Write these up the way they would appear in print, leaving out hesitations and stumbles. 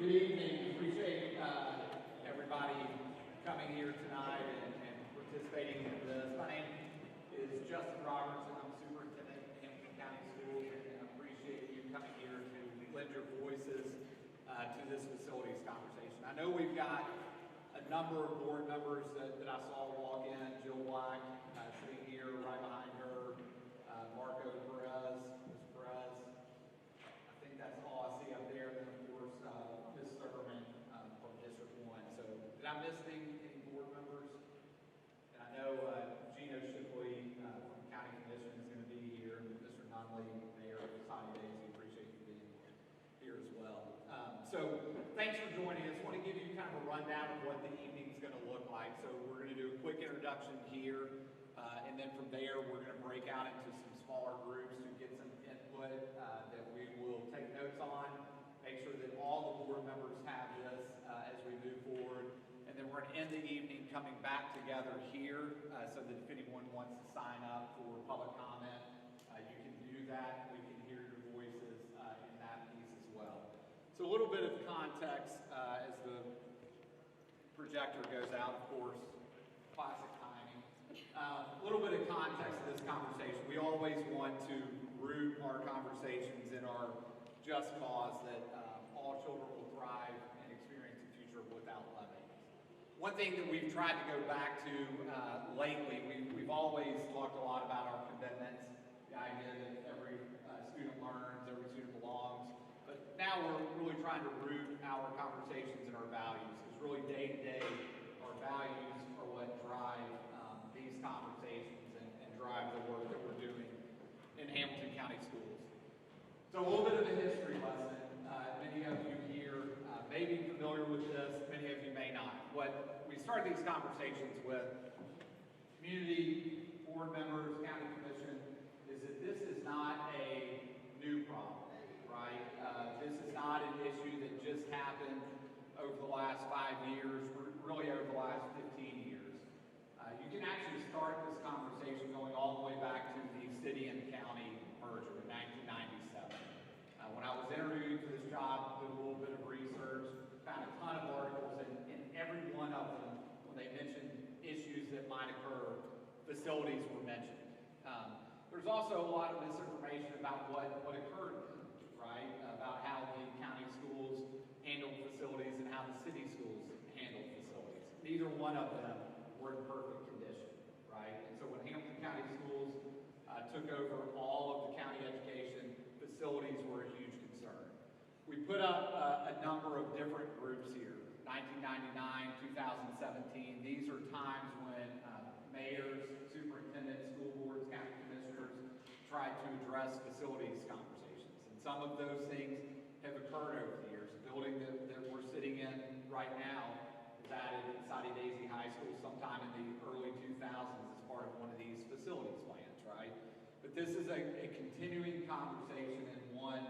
Good evening. Appreciate everybody coming here tonight and participating in this. My name is Justin Roberts, and I'm superintendent of Hamilton County Schools, and I appreciate you coming here to lend your voices to this facilities conversation. I know we've got a number of board members that I saw walk in. Jill Black sitting here right behind her, Marco Perez, Ms. Perez. I think that's all I see up there. And then, of course, Ms. Thurman from District 1. So, did I miss any board members? And I know Gino Shipley from County Commission is going to be here, and Mr. Nunley, Mayor Soddy Daisy, appreciate you being here as well. So, thanks for joining us. I want to give you kind of a rundown of what the evening's going to look like. So, we're going to do a quick introduction here. And then from there, we're going to break out into some smaller groups to get some input that we will take notes on, make sure that all the board members have this as we move forward. And then we're going to end the evening coming back together here so that if anyone wants to sign up for public comment, you can do that. We can hear your voices in that piece as well. So a little bit of context as the projector goes out, of course, classic timing. A little bit of context to this conversation. We always want to root our conversations in our just cause that all children will thrive and experience a future without lemmings. One thing that we've tried to go back to lately, we've always talked a lot about our commitments, the idea that every student learns, every student belongs, but now we're really trying to root our conversations in our values. It's really day to day, our values are what drive these conversations and drive the work that we're doing in Hamilton County Schools. So a little bit of a history lesson. Many of you here may be familiar with this, many of you may not. What we start these conversations with, community, board members, county commission, is that this is not a new problem, right? This is not an issue that just happened over the last 5 years, really over the last 15 years. You can actually start this conversation going all the way back to the city and county merger in 1997. When I was interviewing for this job, did a little bit of research, found a ton of articles, and every one of them, when they mentioned issues that might occur, facilities were mentioned. There's also a lot of misinformation about what occurred, right? About how the county schools handled facilities and how the city schools handled facilities. Neither one of them were in perfect condition, right? And so when Hamilton County Schools took over all of the county education, facilities were a huge concern. We put up a number of different groups here. 1999, 2017, these are times when mayors, superintendents, school boards, county commissioners tried to address facilities conversations. And some of those things have occurred over the years. The building that we're sitting in right now was added in Soddy Daisy High School sometime in the early 2000s as part of one of these facilities plans, right? But this is a continuing conversation and one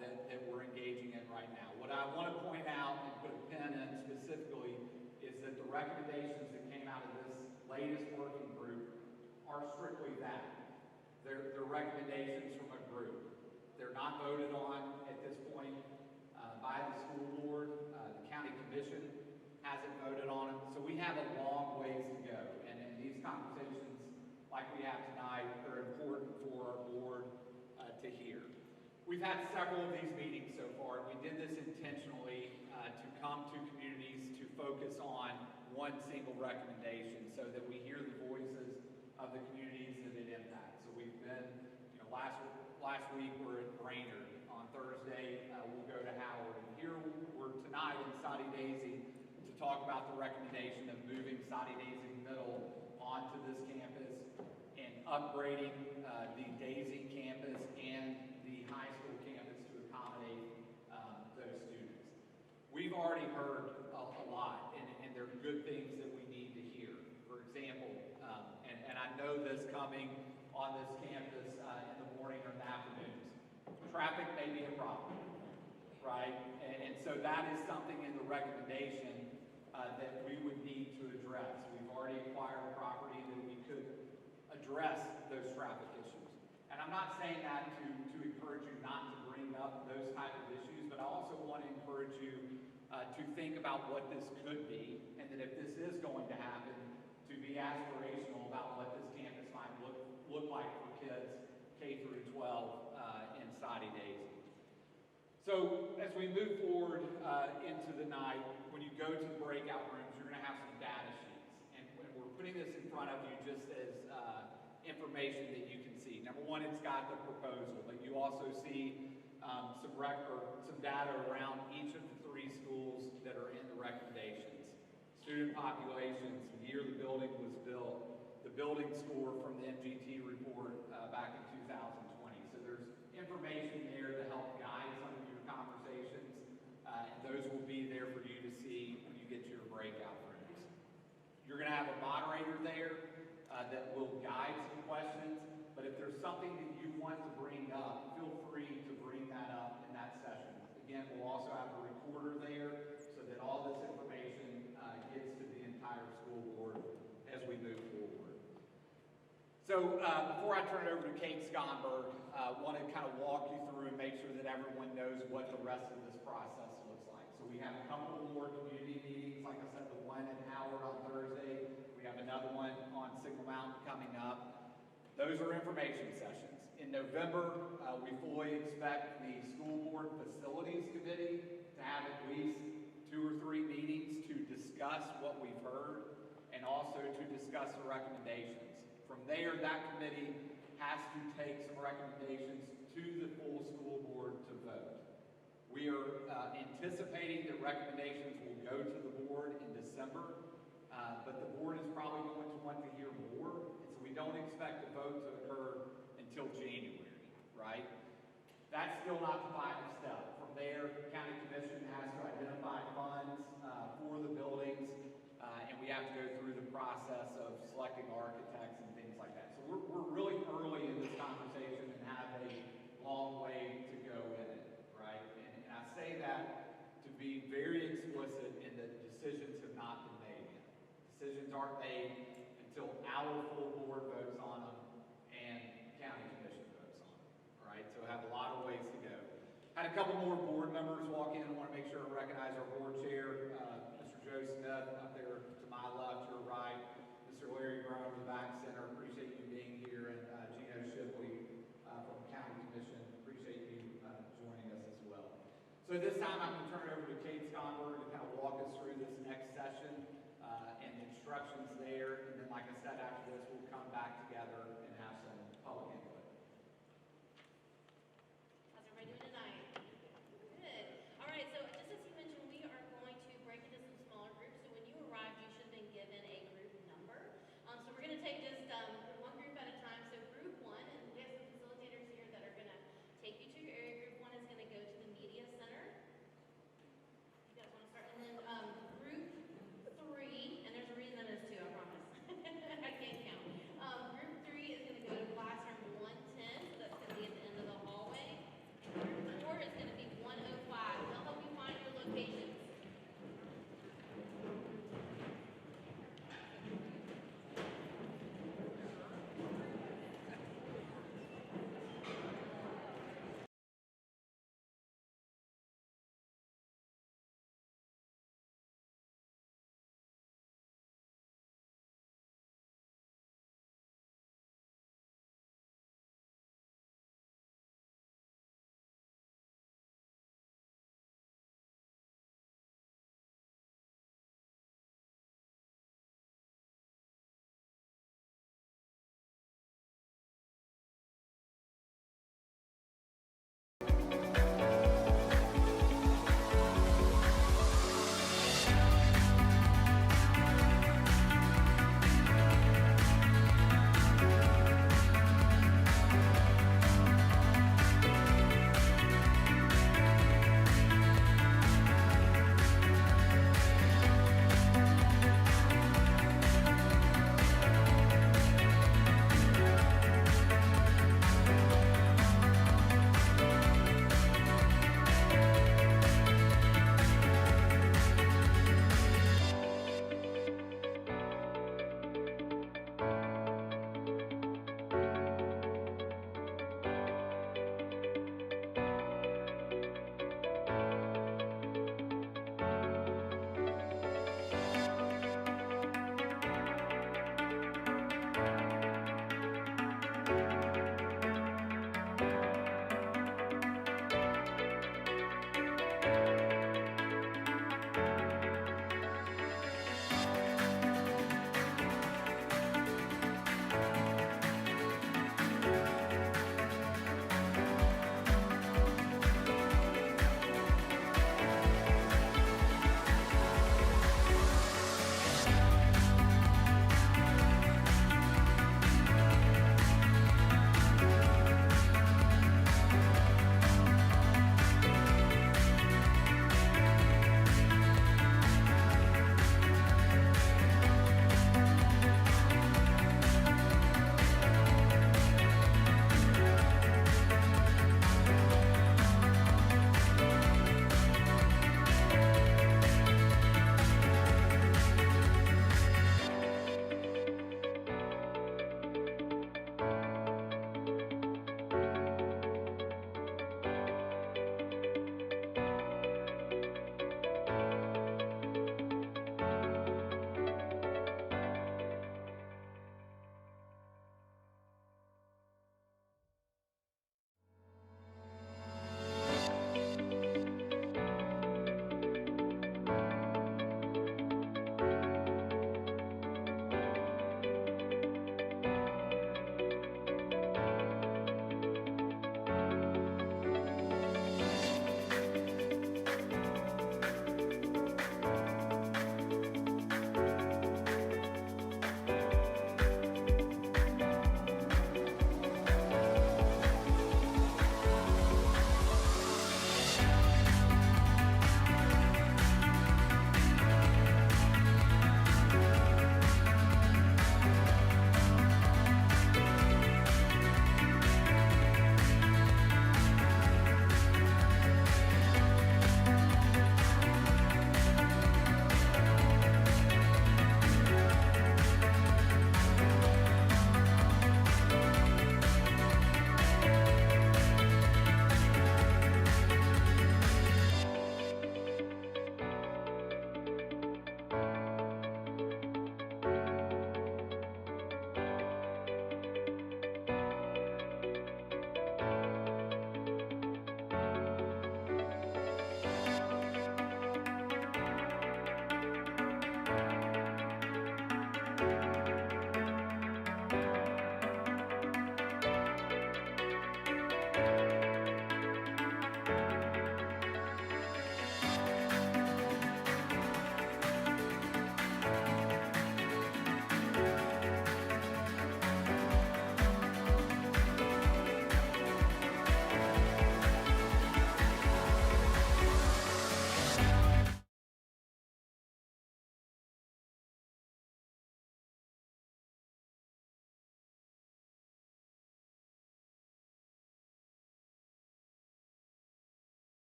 that we're engaging in right now. What I want to point out and put a pin in specifically is that the recommendations that came out of this latest working group are strictly that. They're recommendations from a group. They're not voted on at this point by the school board. The county commission hasn't voted on it. So we have a long ways to go. And these conversations, like we have tonight, are important for our board to hear. We've had several of these meetings so far, and we did this intentionally to come to communities to focus on one single recommendation so that we hear the voices of the communities that it impacts. So we've been, last week we're at Brainerd. On Thursday, we'll go to Howard. And here we're tonight in Soddy Daisy to talk about the recommendation of moving Soddy Daisy Middle onto this campus and upgrading the Daisy campus and the high school campus to accommodate those students. We've already heard a lot, and there are good things that we need to hear. For example, and I know this coming on this campus in the morning or in the afternoons, traffic may be a problem, right? And so that is something in the recommendation that we would need to address. We've already acquired property that we could address those traffic issues. And And I'm not saying that to encourage you not to bring up those type of issues, but I also want to encourage you to think about what this could be, and that if this is going to happen, to be aspirational about what this campus might look like for kids K through 12 in Soddy Daisy. So as we move forward into the night, when you go to the breakout rooms, you're going to have some data sheets. And we're putting this in front of you just as information that you can see. Number one, it's got the proposal, but you also see some data around each of the 3 schools that are in the recommendations. Student populations, the year the building was built, the building score from the MGT report back in 2020. So there's information there to help guide some of your conversations, and those will be there for you to see when you get to your breakout rooms. You're going to have a moderator there that will guide some questions, but if there's something that you want to bring up, feel free to bring that up in that session. Again, we'll also have a recorder there so that all this information gets to the entire school board as we move forward. So before I turn it over to Kate Skonberg, I want to kind of walk you through and make sure that everyone knows what the rest of this process looks like. So we have a couple more community meetings, like I said, the one in Howard on Thursday. We have another one on Signal Mountain coming up. Those are information sessions. In November, we fully expect the school board facilities committee to have at least 2 or 3 meetings to discuss what we've heard and also to discuss the recommendations. From there, that committee has to take some recommendations to the full school board to vote. We are anticipating that recommendations will go to the board in December, but the board is probably going to want to hear more, and so we don't expect the vote to occur until January, right? That's still not the final step. From there, the county commission has to identify funds for the buildings, and we have to go through the process of selecting architects and things like that. So we're really early in this conversation and have a long way to go in it, right? And I say that to be very explicit in that decisions have not been made yet. Decisions aren't made until our full board votes on them and county commission votes on them, all right? So have a lot of ways to go. Had a couple more board members walk in. I want to make sure to recognize our board chair, Mr. Joe Smith up there to my left, your right, Mr. Larry Brown in the back center. Appreciate you being here, and Gino Shipley from the county commission. Appreciate you joining us as well. So this time I'm going to turn it over to Kate Skonberg to kind of walk us through this next session and the instructions there. And then, like I said, after this, we'll come back together and have some public input. How's everybody doing tonight? Good. All right, so just as he mentioned, we are going to break into some smaller groups. So when you arrived, you should have been given a group number. So we're going to take just one group at a time. So group 1, and we have some facilitators here that are going to take you to your area. Group 1 is going to go to the media center. You guys want to start? And then group 3, and there's a reason there's 2, I promise. I can't count. Group 3 is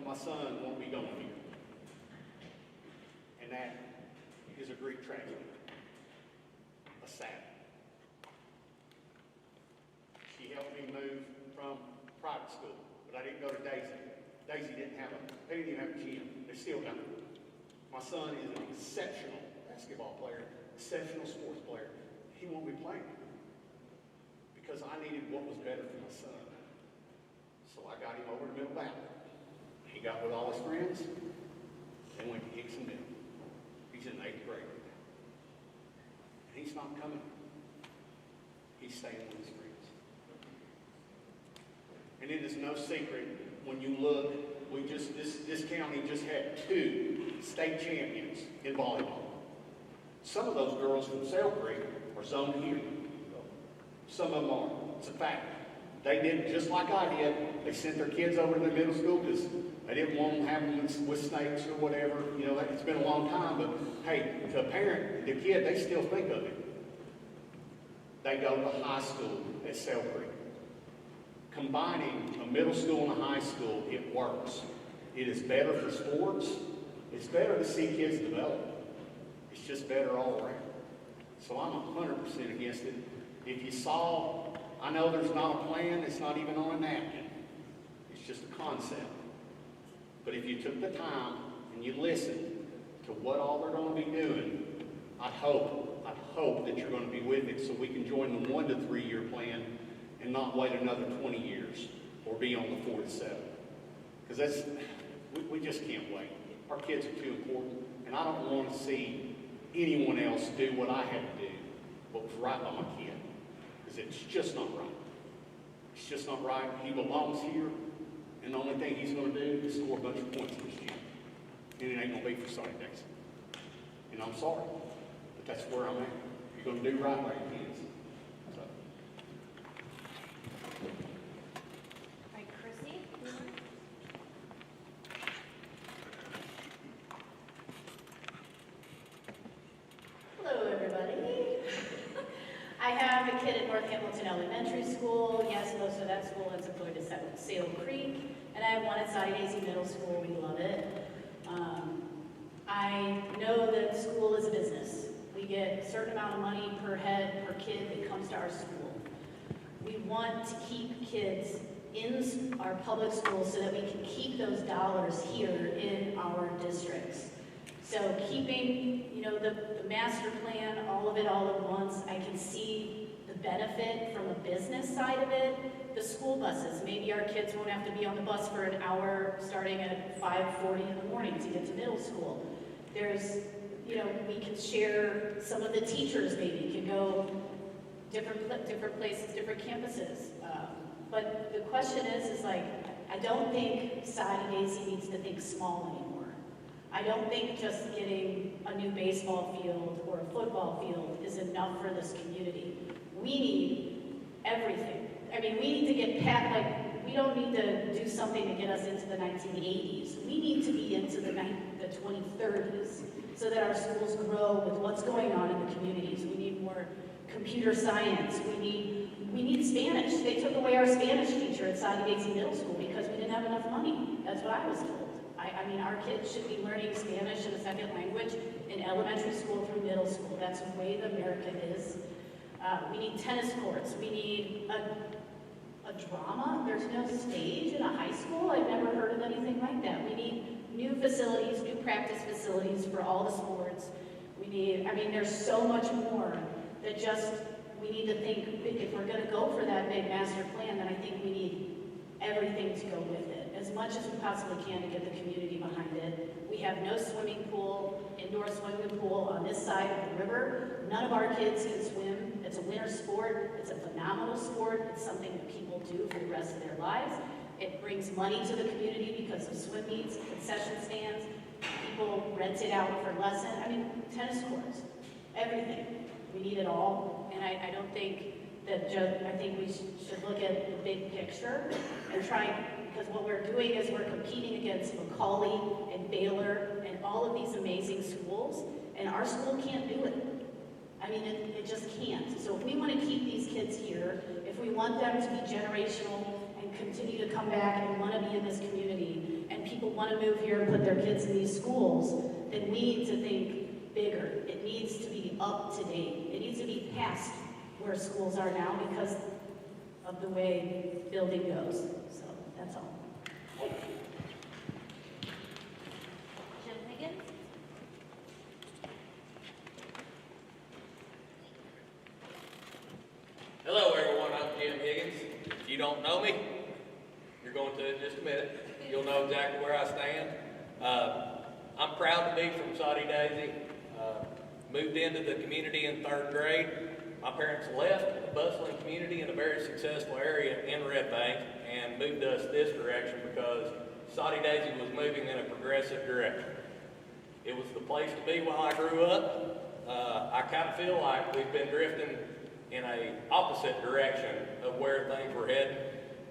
my son won't be going here. And that is a great tragedy. A sad. She helped me move from private school, but I didn't go to Daisy. Daisy they didn't have a gym. They still don't. My son is an exceptional basketball player, exceptional sports player. He won't be playing because I needed what was better for my son. So I got him over to Middle Valley. He got with all his friends. They went to Hickson Middle. He's in 8th grade right now. And he's not coming. He's staying with his friends. And it is no secret when you look, this county just had 2 state champions in volleyball. Some of those girls from Sail Creek are zoned here. Some of them are. It's a fact. They did just like I did. They sent their kids over to the middle school because they didn't want them having with snakes or whatever. You know, it's been a long time, but hey, to a parent, the kid, they still think of it. They go to high school at Sail Creek. Combining a middle school and a high school, it works. It is better for sports. It's better to see kids develop. It's just better all around. So I'm 100% against it. If you saw, I know there's not a plan, it's not even on a napkin. It's just a concept. But if you took the time and you listened to what all they're going to be doing, I'd hope that you're going to be with it so we can join the 1 to 3 year plan and not wait another 20 years or be on the 4 to 7. Because we just can't wait. Our kids are too important, and I don't want to see anyone else do what I had to do, what was right by my kid. Because it's just not right. It's just not right. He belongs here, and the only thing he's going to do is score a bunch of points in this gym. And it ain't going to be for Soddy Daisy. And I'm sorry, but that's where I'm at. You're going to do right by your kids. So. All right, Chrissy. Hello, everybody. I have a kid at North Hamilton Elementary School. Yes, most of that school ends up going to Sail Creek. And I have one at Soddy Daisy Middle School. We love it. I know that school is a business. We get a certain amount of money per head, per kid that comes to our school. We want to keep kids in our public schools so that we can keep those dollars here in our districts. So keeping, the master plan, all of it all at once, I can see the benefit from the business side of it. The school buses, maybe our kids won't have to be on the bus for an hour starting at 5:40 in the morning to get to middle school. There's, we can share, some of the teachers maybe can go different places, different campuses. But the question is like, I don't think Soddy Daisy needs to think small anymore. I don't think just getting a new baseball field or a football field is enough for this community. We need everything. I mean, we need to get we don't need to do something to get us into the 1980s. We need to be into the 2030s so that our schools grow with what's going on in the communities. We need more computer science. We need Spanish. They took away our Spanish teacher at Soddy Daisy Middle School because we didn't have enough money. That's what I was told. I mean, our kids should be learning Spanish as a second language in elementary school through middle school. That's the way the America is. We need tennis courts. We need a drama. There's no stage in a high school. I've never heard of anything like that. We need new facilities, new practice facilities for all the sports. There's so much more that we need to think, if we're going to go for that big master plan, then I think we need everything to go with it, as much as we possibly can to get the community behind it. We have no swimming pool, indoor swimming pool on this side of the river. None of our kids can swim. It's a winter sport. It's a phenomenal sport. It's something that people do for the rest of their lives. It brings money to the community because of swim meets, concession stands. People rent it out for lessons. Tennis courts, everything. We need it all. And I don't think I think we should look at the big picture and try, because what we're doing is we're competing against Macaulay and Baylor and all of these amazing schools, and our school can't do it. It just can't. So if we want to keep these kids here, if we want them to be generational and continue to come back and want to be in this community, and people people want to move here and put their kids in these schools, then we need to think bigger. It needs to be up to date. It needs to be past where schools are now because of the way building goes. So that's all. Jim Higgins? Hello everyone, I'm Jim Higgins. If you don't know me, you're going to in just a minute. You'll know exactly where I stand. I'm proud to be from Soddy Daisy. Moved into the community in 3rd grade. My parents left a bustling community in a very successful area in Red Bank and moved us this direction because Soddy Daisy was moving in a progressive direction. It was the place to be while I grew up. I kind of feel like we've been drifting in a opposite direction of where things were heading.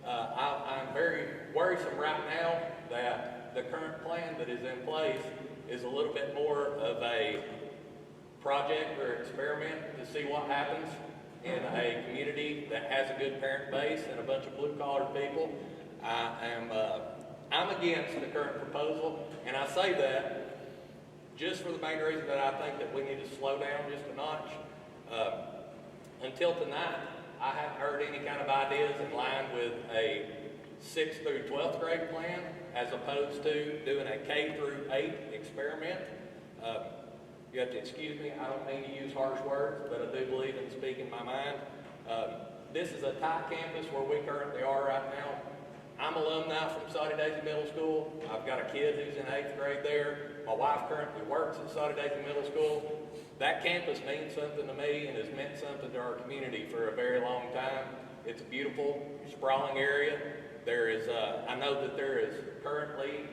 I'm very worrisome right now that the current plan that is in place is a little bit more of a project or experiment to see what happens in a community that has a good parent base and a bunch of blue-collar people. I'm against the current proposal, and I say that just for the main reason that I think that we need to slow down just a notch. Until tonight, I haven't heard any kind of ideas in line with a 6th through 12th grade plan, as opposed to doing a K through 8 experiment. You have to excuse me, I don't mean to use harsh words, but I do believe in speaking my mind. This is a tight campus where we currently are right now. I'm alumni from Soddy Daisy Middle School. I've got a kid who's in 8th grade there. My wife currently works at Soddy Daisy Middle School. That campus means something to me and has meant something to our community for a very long time. It's a beautiful, sprawling area. There is, I know that there is currently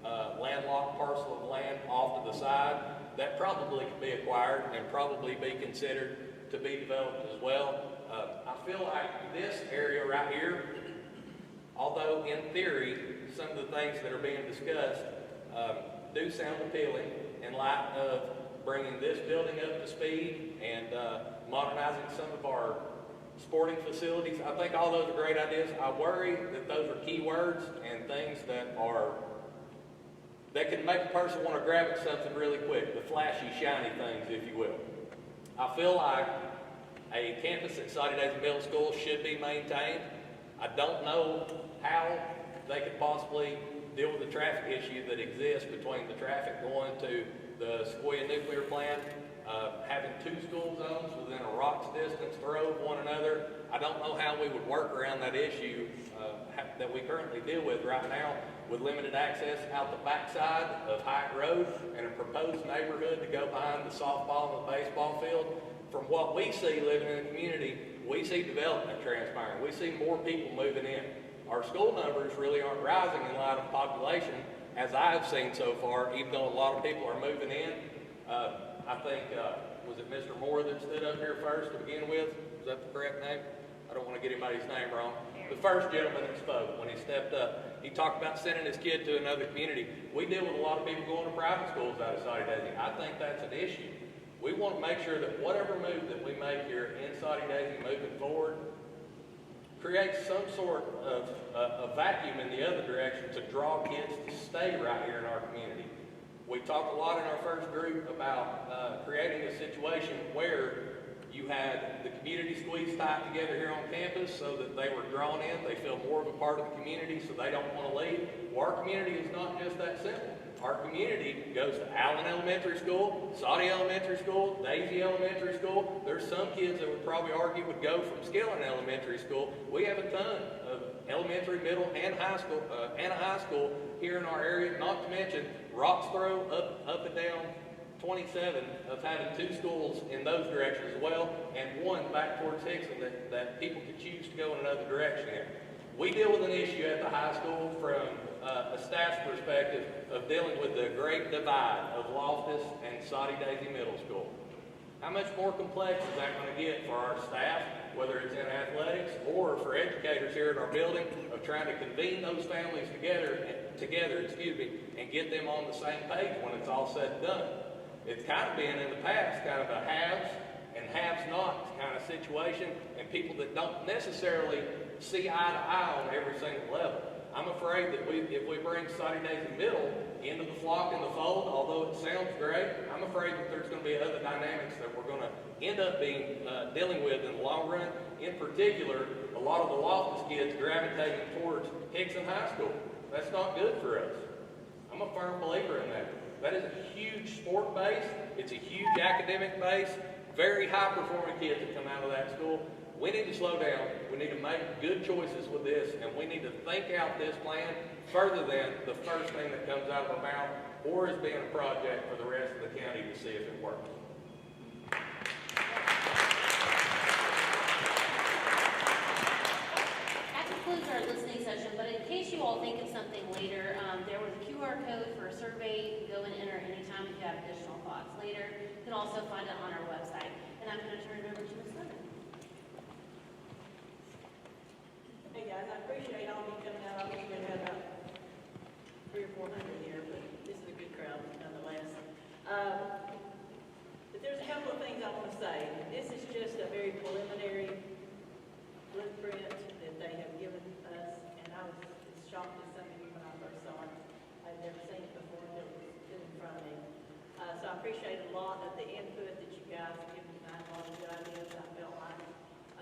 a landlocked parcel of land off to the side that probably could be acquired and probably be considered to be developed as well. I feel like this area right here, although in theory, some of the things that are being discussed do sound appealing in light of bringing this building up to speed and modernizing some of our sporting facilities. I think all those are great ideas. I worry that those are key words and things that can make a person want to grab at something really quick, the flashy, shiny things, if you will. I feel like a campus at Soddy Daisy Middle School should be maintained. I don't know how they could possibly deal with the traffic issue that exists between the traffic going to the Sequoia nuclear plant, having 2 school zones within a rock's distance throw of one another. I don't know how we would work around that issue that we currently deal with right now with limited access out the backside of Hyatt Road and a proposed neighborhood to go behind the softball and the baseball field. From what we see living in the community, we see development transpiring. We see more people moving in. Our school numbers really aren't rising in light of population, as I've seen so far, even though a lot of people are moving in. I think, was it Mr. Moore that stood up here first to begin with? Is that the correct name? I don't want to get anybody's name wrong. The first gentleman that spoke, when he stepped up, he talked about sending his kid to another community. We deal with a lot of people going to private schools out of Soddy Daisy. I think that's an issue. We want to make sure that whatever move that we make here in Soddy Daisy moving forward creates some sort of a vacuum in the other direction to draw kids to stay right here in our community. We talked a lot in our first group about creating a situation where you had the community squeezed tight together here on campus so that they were drawn in, they feel more of a part of the community so they don't want to leave. Well, our community is not just that simple. Our community goes to Allen Elementary School, Soddy Elementary School, Daisy Elementary School. There's some kids that would probably argue would go from Skillen Elementary School. We have a ton of elementary, middle, and high school here in our area, not to mention Rock's Throw up and down 27 of having 2 schools in those directions as well, and one back towards Hickson that people could choose to go in another direction in. We deal with an issue at the high school from a staff's perspective of dealing with the great divide of Loftus and Soddy Daisy Middle School. How much more complex is that going to get for our staff, whether it's in athletics or for educators here in our building, of trying to convene those families together, and get them on the same page when it's all said and done? It's kind of been in the past kind of a haves and haves-nots kind of situation, and people that don't necessarily see eye to eye on every single level. I'm a afraid that if we bring Soddy Daisy Middle into the flock and the fold, although it sounds great, I'm afraid that there's going to be other dynamics that we're going to end up dealing with in the long run. In particular, a lot of the Loftus kids gravitating towards Hickson High School. That's not good for us. I'm a firm believer in that. That is a huge sport base. It's a huge academic base. Very high-performing kids that come out of that school. We need to slow down. We need to make good choices with this, and we need to think out this plan further than the first thing that comes out of our mouth or as being a project for the rest of the county to see if it works. That concludes our listening session, but in case you all think of something later, there was a QR code for a survey. You can go and enter anytime if you have additional thoughts later. You can also find it on our website. And I'm going to turn it over to Ms. Levin. Hey guys, I appreciate all of you coming out. I think we're gonna have about 300 or 400 here, but this is a good crowd nonetheless. But there's a couple of things I want to say. This is just a very preliminary blueprint that they have given us, and I was as shocked as some of you when I first saw it. I'd never seen it before until it was put in front of me. So I appreciate a lot of the input that you guys have given tonight, a lot of good ideas. I felt like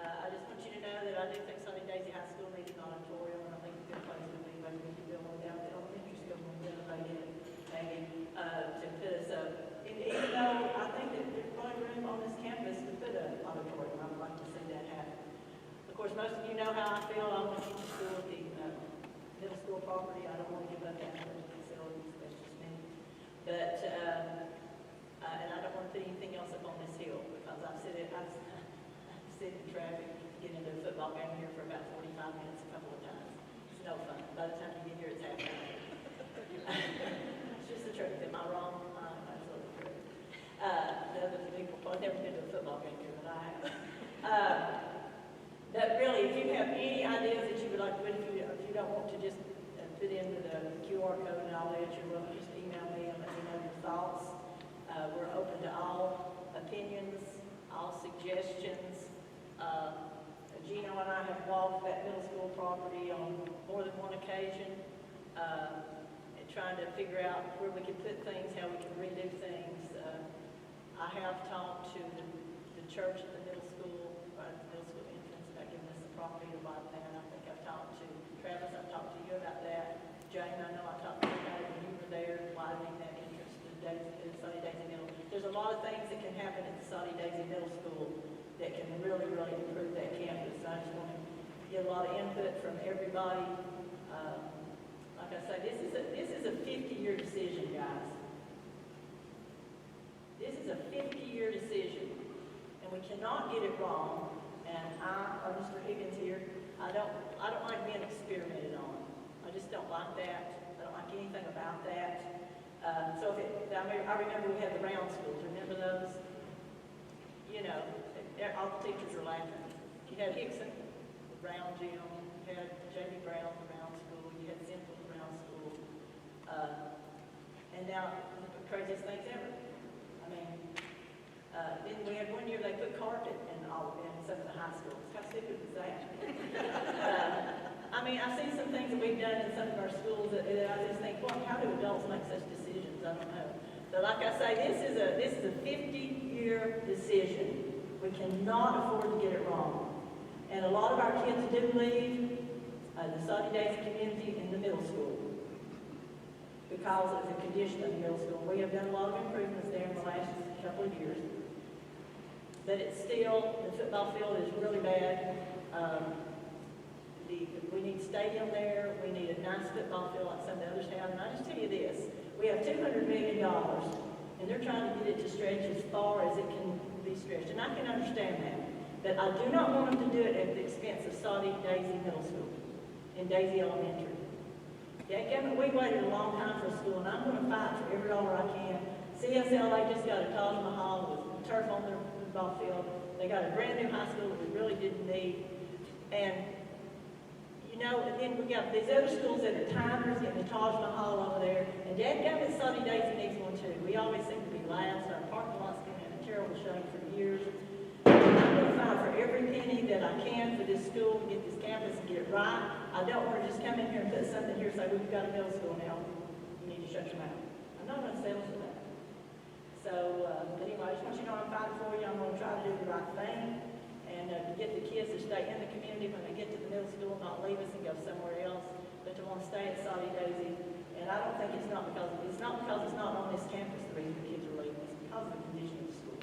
I just want you to know that I do think Soddy Daisy High School needs an auditorium, and I think a good place would be maybe we could build one down at the elementary school and renovate it, maybe to put us up. And even though I think that there's probably room on this campus to put an auditorium, I would like to see that happen. Of course, most of you know how I feel. I want to keep the school at the middle school property. I don't want to give up that for facilities. That's just me. But and I don't want to put anything else up on this hill because I've sit in traffic, get into a football game here for about 45 minutes a couple of times. It's no fun. By the time you get here, it's halftime. It's just the truth. Am I wrong? I'm absolutely true. The other people, I've never been to a football game here, but I have. But really, if you have any ideas that you would like to put, if you don't want to just put into the QR code and all that, you're welcome to just email me and let me know your thoughts. We're open to all opinions, all suggestions. Gino and I have walked that middle school property on more than one occasion, and trying to figure out where we can put things, how we can redo things. I have talked to the church at the middle school entrance about giving us the property to buy land. I think I've talked to Travis, I've talked to you about that. Jane, I know I talked to you about it when you were there, widening that entrance to Soddy Daisy Middle. There's a lot of things that can happen at the Soddy Daisy Middle School that can really, really improve that campus. I just want to get a lot of input from everybody. Like I say, this is a 50-year decision, guys. This is a 50-year decision, and we cannot get it wrong. And Mr. Higgins here, I don't like being experimented on. I just don't like that. I don't like anything about that. I remember we had the round schools. Remember those? You know, all the teachers are laughing. You had Hickson, the round gym. You had J.B. Brown, the round school. You had Central, the round school. And now, the craziest things ever. I mean, then we had one year they put carpet in some of the high schools. How stupid was that? I mean, I see some things that we've done in some of our schools that I just think, well, how do adults make such decisions? I don't know. But like I say, this is a 50-year decision. We cannot afford to get it wrong. And a lot of our kids do leave the Soddy Daisy community in the middle school because of the condition of the middle school. We have done a lot of improvements there in the last couple of years. But it's still, the football field is really bad. We need stadium there. We need a nice football field like some of the others have. And I just tell you this, we have $200 million, and they're trying to get it to stretch as far as it can be stretched. And I can understand that. But I do not want them to do it at the expense of Soddy Daisy Middle School and Daisy Elementary. We waited a long time for a school, and I'm going to fight for every dollar I can. CSLA just got a Taj Mahal with turf on their football field. They got a brand new high school that we really didn't need. And and then we got these other schools that are timers getting the Taj Mahal over there. And dadgummit, Soddy Daisy needs one too. We always seem to be last. Our parking lot's been in a terrible shape for years. I'm gonna fight for every penny that I can for this school, and get this campus and get it right. I don't wanna just come in here and put something here and say, we've got a middle school now, you need to shut your mouth. I'm not gonna settle for that. So, but anyway, I just want you to know I'm fighting for you, I'm gonna try to do the right thing, and to get the kids to stay in the community when they get to the middle school, not leave us and go somewhere else, but to want to stay at Soddy Daisy. And I don't think it's not because it's not on this campus the reason the kids are leaving, it's because of the condition of the school.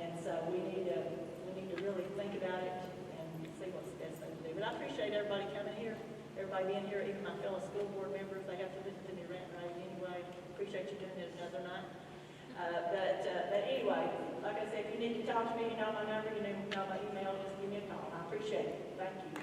And so we need to really think about it and see what's the best thing to do. But I appreciate everybody coming here, everybody being here, even my fellow school board members, they have to listen to me rant and rave anyway. Appreciate you doing it another night. But anyway, like I said, if you need to talk to me, you know my number, you know my email, just give me a call. I appreciate it. Thank you.